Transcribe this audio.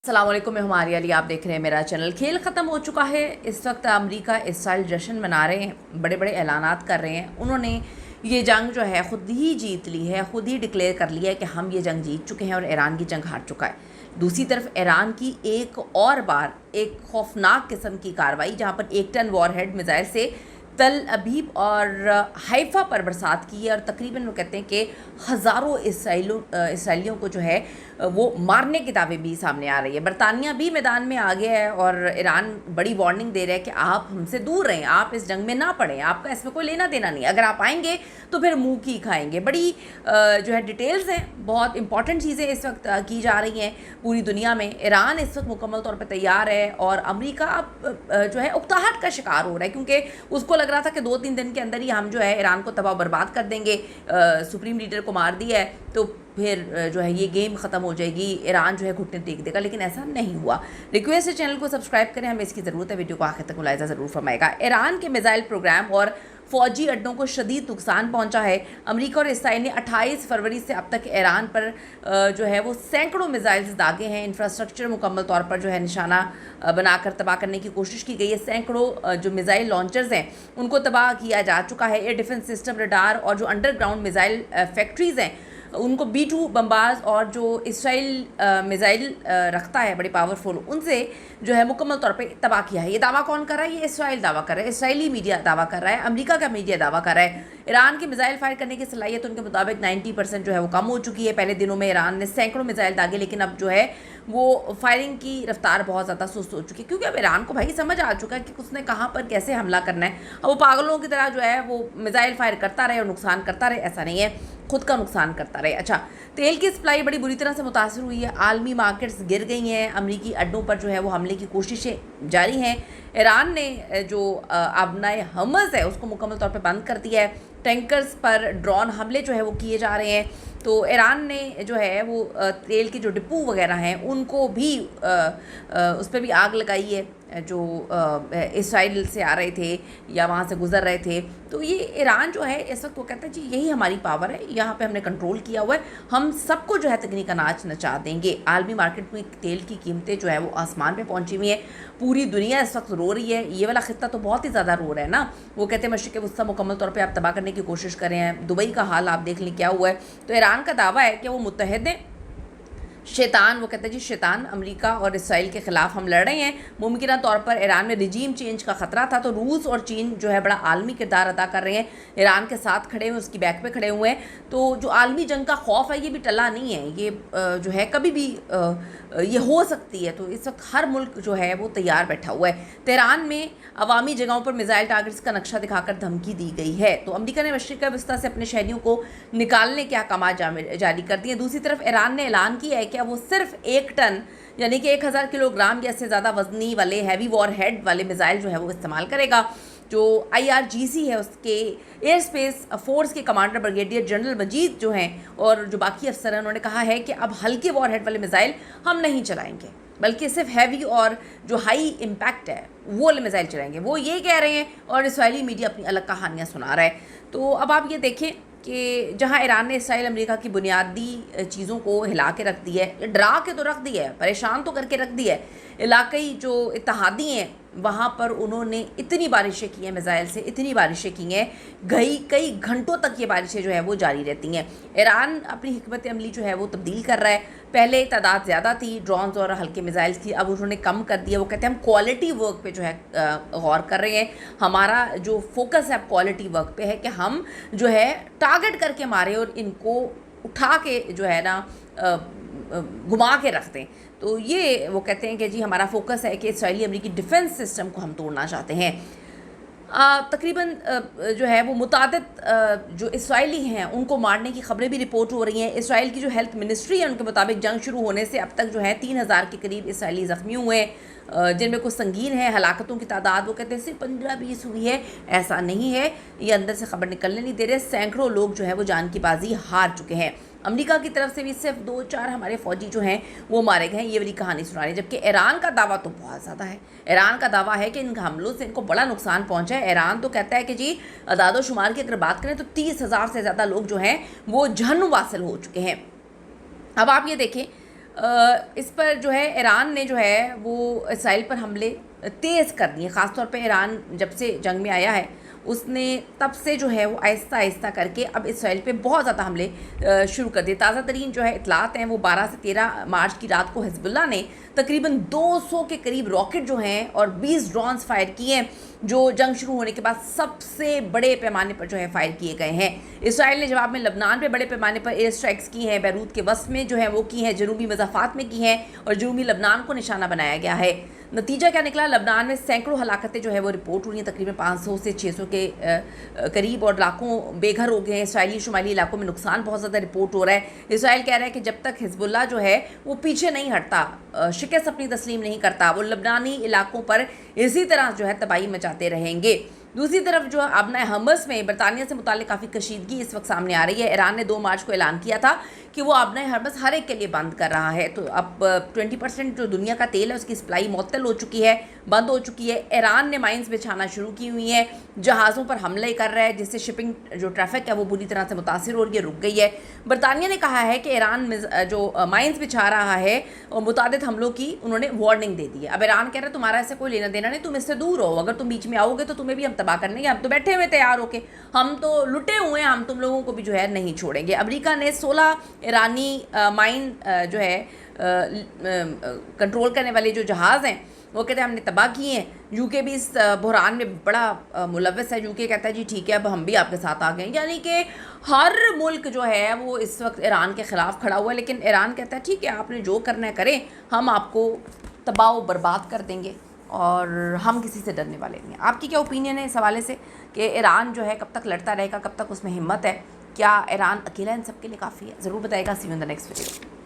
अस्सलाम वालेकुम, मैं हमारी अली, आप देख रहे हैं मेरा चैनल। खेल ख़त्म हो चुका है। इस वक्त अमेरिका इसराइल जश्न मना रहे हैं, बड़े बड़े ऐलानात कर रहे हैं। उन्होंने ये जंग जो है ख़ुद ही जीत ली है, ख़ुद ही डिक्लेयर कर लिया है कि हम ये जंग जीत चुके हैं और ईरान की जंग हार चुका है। दूसरी तरफ ईरान की एक और बार एक खौफनाक किस्म की कार्रवाई, जहाँ पर 1 टन वॉरहेड मिज़ाइल से तल अबीब और हाइफा पर बरसात की है और तकरीबन वो कहते हैं कि हज़ारों इसराइलियों को जो है वो मारने की दावे भी सामने आ रही है। बरतानिया भी मैदान में आ गया है और ईरान बड़ी वार्निंग दे रहा है कि आप हमसे दूर रहें, आप इस जंग में ना पड़ें, आपका इसमें कोई लेना देना नहीं, अगर आप आएंगे तो फिर मुंह की खाएंगे। बड़ी जो है डिटेल्स हैं, बहुत इंपॉर्टेंट चीज़ें इस वक्त की जा रही हैं पूरी दुनिया में। ईरान इस वक्त मुकम्मल तौर पर तैयार है और अमेरिका अब जो है उकताहट का शिकार हो रहा है, क्योंकि उसको लग रहा था कि 2-3 दिन के अंदर ही हम जो है ईरान को तबाह बर्बाद कर देंगे। सुप्रीम लीडर को मार दिया है तो फिर जो है ये गेम ख़त्म हो जाएगी, ईरान जो है घुटने टेक देगा, लेकिन ऐसा नहीं हुआ। रिक्वेस्ट है चैनल को सब्सक्राइब करें, हमें इसकी ज़रूरत है। वीडियो को आखिर तक मुलाहिज़ा ज़रूर फरमाएगा। ईरान के मिसाइल प्रोग्राम और फ़ौजी अड्डों को शदीद नुकसान पहुंचा है। अमेरिका और इसराइल ने 28 फरवरी से अब तक ईरान पर जो है वो सैकड़ों मिसाइल्स दागे हैं। इंफ्रास्ट्रक्चर मुकम्मल तौर पर जो है निशाना बनाकर तबाह करने की कोशिश की गई है। सैकड़ों जो मिसाइल लॉन्चर्स हैं उनको तबाह किया जा चुका है। एयर डिफेंस सिस्टम, रडार और जो अंडरग्राउंड मिसाइल फैक्ट्रीज़ हैं उनको B-2 बम्बाज और जो इसराइल मिसाइल रखता है बड़ी पावरफुल, उनसे जो है मुकम्मल तौर पे तबाह किया है। ये दावा कौन कर रहा है? ये इसराइल दावा कर रहा है, इसराइली मीडिया दावा कर रहा है, अमेरिका का मीडिया दावा कर रहा है। ईरान की मिसाइल फायर करने की सलाहियत उनके मुताबिक 90% जो है वो कम हो चुकी है। पहले दिनों में ईरान ने सैकड़ों मिसाइल दागे, लेकिन अब जो है वो फायरिंग की रफ्तार बहुत ज़्यादा सुस्त हो चुकी है, क्योंकि अब ईरान को भाई समझ आ चुका है कि उसने कहाँ पर कैसे हमला करना है। अब वो पागलों की तरह जो है वो मिसाइल फायर करता रहे और नुकसान करता रहे, ऐसा नहीं है, खुद का नुकसान करता रहे। अच्छा, तेल की सप्लाई बड़ी बुरी तरह से मुतासर हुई है। आलमी मार्केट्स गिर गई हैं। अमरीकी अड्डों पर जो है वो हमले की कोशिशें जारी हैं। ईरान ने जो अबनाए हमज़ है उसको मुकम्मल तौर पे बंद कर दिया है। टैंकर्स पर ड्रोन हमले जो है वो किए जा रहे हैं। तो ईरान ने जो है वो तेल के जो डिपो वगैरह हैं उनको भी उस पर भी आग लगाई है, जो इसराइल से आ रहे थे या वहाँ से गुज़र रहे थे। तो ये ईरान जो है इस वक्त वो कहता है जी यही हमारी पावर है, यहाँ पे हमने कंट्रोल किया हुआ है, हम सबको जो है तकनीका नाच नचा देंगे। आलमी मार्केट में तेल की कीमतें जो है वो आसमान पे पहुँची हुई हैं। पूरी दुनिया इस वक्त रो रही है। ये वाला खित्ता तो बहुत ही ज़्यादा रो रहा है ना। वो कहते हैं मशरिक़ वस्ता मुकम्मल तौर पर आप तबाह करने की कोशिश कर रहे हैं। दुबई का हाल आप देख लें क्या हुआ है। तो ईरान का दावा है कि वो मुत्तहिद हैं। शैतान, वो कहते हैं जी शैतान अमेरिका और इसराइल के ख़िलाफ़ हम लड़ रहे हैं। मुमकिन तौर पर ईरान में रिजीम चेंज का ख़तरा था, तो रूस और चीन जो है बड़ा आलमी किरदार अदा कर रहे हैं, ईरान के साथ खड़े हुए, उसकी बैक पे खड़े हुए हैं। तो जो आलमी जंग का खौफ है ये भी टला नहीं है, ये जो है कभी भी ये हो सकती है। तो इस वक्त हर मुल्क जो है वो तैयार बैठा हुआ है। तेहरान में अवामी जगहों पर मिसाइल टारगेट्स का नक्शा दिखाकर धमकी दी गई है। तो अमेरिका ने मशरिक़ वस्ता से अपने शहरियों को निकालने के अहकाम जारी कर दिए। दूसरी तरफ ईरान ने ऐलान किया है कि वो सिर्फ 1 टन यानी कि 1000 किलोग्राम या से ज़्यादा वजनी वाले हैवी वॉर हेड वाले मिसाइल जो है वो इस्तेमाल करेगा। जो IRGC है उसके एयर स्पेस फोर्स के कमांडर ब्रिगेडियर जनरल मजीद जो हैं और जो बाकी अफसर हैं, उन्होंने कहा है कि अब हल्के वॉर हेड वाले मिसाइल हम नहीं चलाएंगे, बल्कि सिर्फ हैवी और जो हाई इम्पैक्ट है वो वाले मिसाइल चलाएंगे। वो ये कह रहे हैं और इसराइली मीडिया अपनी अलग कहानियाँ सुना रहा है। तो अब आप ये देखें कि जहाँ ईरान ने इसराइल अमेरिका की बुनियादी चीज़ों को हिला के रख दिया है, डरा के तो रख दिया है, परेशान तो करके रख दिया है। इलाकई जो इत्तेहादी हैं वहाँ पर उन्होंने इतनी बारिशें की हैं, मिसाइल से इतनी बारिशें की हैं, कई घंटों तक ये बारिशें जो है वो जारी रहती हैं। ईरान अपनी हिकमत अमली जो है वो तब्दील कर रहा है। पहले तादाद ज़्यादा थी ड्रोन्स और हल्के मिसाइल्स की, अब उन्होंने कम कर दिया। वो कहते हैं हम क्वालिटी वर्क पे जो है गौर कर रहे हैं, हमारा जो फोकस है अब क्वालिटी वर्क पे है कि हम जो है टारगेट करके मारे और इनको उठा के जो है ना घुमा के रख दें। तो ये वो कहते हैं कि जी हमारा फोकस है कि इसराइली अमेरिकी डिफेंस सिस्टम को हम तोड़ना चाहते हैं। तकरीबन जो है वो मुतादिद जो इसराइली हैं उनको मारने की खबरें भी रिपोर्ट हो रही हैं। इसराइल की जो हेल्थ मिनिस्ट्री है उनके मुताबिक जंग शुरू होने से अब तक जो है 3000 के करीब इसराइली ज़ख्मी हुए हैं, जिनमें कुछ संगीन है। हलाकतों की तादाद वो कहते हैं सिर्फ 15-20 हुई है, ऐसा नहीं है, ये अंदर से खबर निकलने नहीं दे रहे। सैकड़ों लोग जो है वो जान की बाजी हार चुके हैं। अमेरिका की तरफ से भी सिर्फ 2-4 हमारे फ़ौजी जो हैं वो मारे गए हैं, ये वाली कहानी सुना रही है। जबकि ईरान का दावा तो बहुत ज़्यादा है। ईरान का दावा है कि इन हमलों से इनको बड़ा नुकसान पहुंचा है। ईरान तो कहता है कि जी अदाद शुमार की अगर बात करें तो 30,000 से ज़्यादा लोग जो हैं वो जहन्नुम वासिल हो चुके हैं। अब आप ये देखें اس پر جو ہے ایران نے جو ہے وہ اسرائیل پر حملے تیز کر دیے. خاص طور پہ ایران جب سے جنگ میں آیا ہے اس نے تب سے جو ہے وہ آہستہ آہستہ کر کے اب اسرائیل پہ بہت زیادہ حملے شروع کر دیے. تازہ ترین جو ہے اطلاعات ہیں وہ 12 سے 13 مارچ کی رات کو حزب اللہ نے تقریباً 200 کے قریب راکٹ جو ہیں اور 20 ڈرونز فائر کیے ہیں, جو جنگ شروع ہونے کے بعد سب سے بڑے پیمانے پر جو ہے فائر کیے گئے ہیں. اسرائیل نے جواب میں لبنان پہ بڑے پیمانے پر ایئر اسٹرائکس کی ہیں, بیروت کے وسط میں جو ہے وہ کی ہیں, جنوبی مضافات میں کی ہیں اور جنوبی لبنان کو نشانہ بنایا گیا ہے. نتیجہ کیا نکلا؟ لبنان میں سینکڑوں ہلاکتیں جو ہے وہ رپورٹ ہوئی ہیں, تقریباً 500 سے 600 کے قریب, اور لاکھوں بے گھر ہو گئے ہیں. اسرائیلی شمالی علاقوں میں نقصان بہت زیادہ رپورٹ ہو رہا ہے. اسرائیل کہہ رہا ہے کہ جب تک حزب اللہ جو ہے وہ پیچھے نہیں ہٹتا, شکست اپنی تسلیم نہیں کرتا, وہ لبنانی علاقوں پر اسی طرح جو ہے تباہی مچاتے رہیں گے. دوسری طرف جو ابنائے حماس میں برطانیہ سے متعلق کافی کشیدگی اس وقت سامنے آ رہی ہے. ایران نے 2 مارچ کو اعلان کیا تھا کہ وہ ابنائے حماس ہر ایک کے لیے بند کر رہا ہے. تو اب 20% جو دنیا کا تیل ہے اس کی سپلائی معطل ہو چکی ہے, بند ہو چکی ہے. ایران نے مائنز بچھانا شروع کی ہوئی ہیں, جہازوں پر حملے کر رہا ہے, جس سے شپنگ جو ٹریفک ہے وہ بری طرح سے متاثر ہو رہی ہے, رک گئی ہے. برطانیہ نے کہا ہے کہ ایران جو مائنز بچھا رہا ہے اور متعدد حملوں کی انہوں نے وارننگ دے دی ہے. اب ایران کہہ رہا ہے تمہارا ایسے کوئی لینا دینا نہیں, تم اس سے دور ہو, اگر تم بیچ میں آؤ گے تو تمہیں بھی ہم تباہ کرنے گے, ہم تو بیٹھے ہوئے تیار ہو کے, ہم تو لٹے ہوئے ہیں, ہم تم لوگوں کو بھی جو ہے نہیں چھوڑیں گے. امریکہ نے 16 ایرانی مائن جو ہے کنٹرول کرنے والے جو جہاز ہیں وہ کہتے ہیں ہم نے تباہ کیے ہیں. یو کے بھی اس بحران میں بڑا ملوث ہے. یو کے کہتا ہے جی ٹھیک ہے اب ہم بھی آپ کے ساتھ آ گئے ہیں. یعنی کہ ہر ملک جو ہے وہ اس وقت ایران کے خلاف کھڑا ہوا ہے, لیکن ایران کہتا ہے ٹھیک ہے آپ نے جو کرنا ہے کریں, ہم آپ کو تباہ و برباد کر دیں گے اور ہم کسی سے ڈرنے والے نہیں ہیں. آپ کی کیا اوپینین ہے اس حوالے سے کہ ایران جو ہے کب تک لڑتا رہے گا, کب تک اس میں ہمت ہے, کیا ایران اکیلا ان سب کے لیے کافی ہے؟ ضرور بتائے گا. See you in the next video.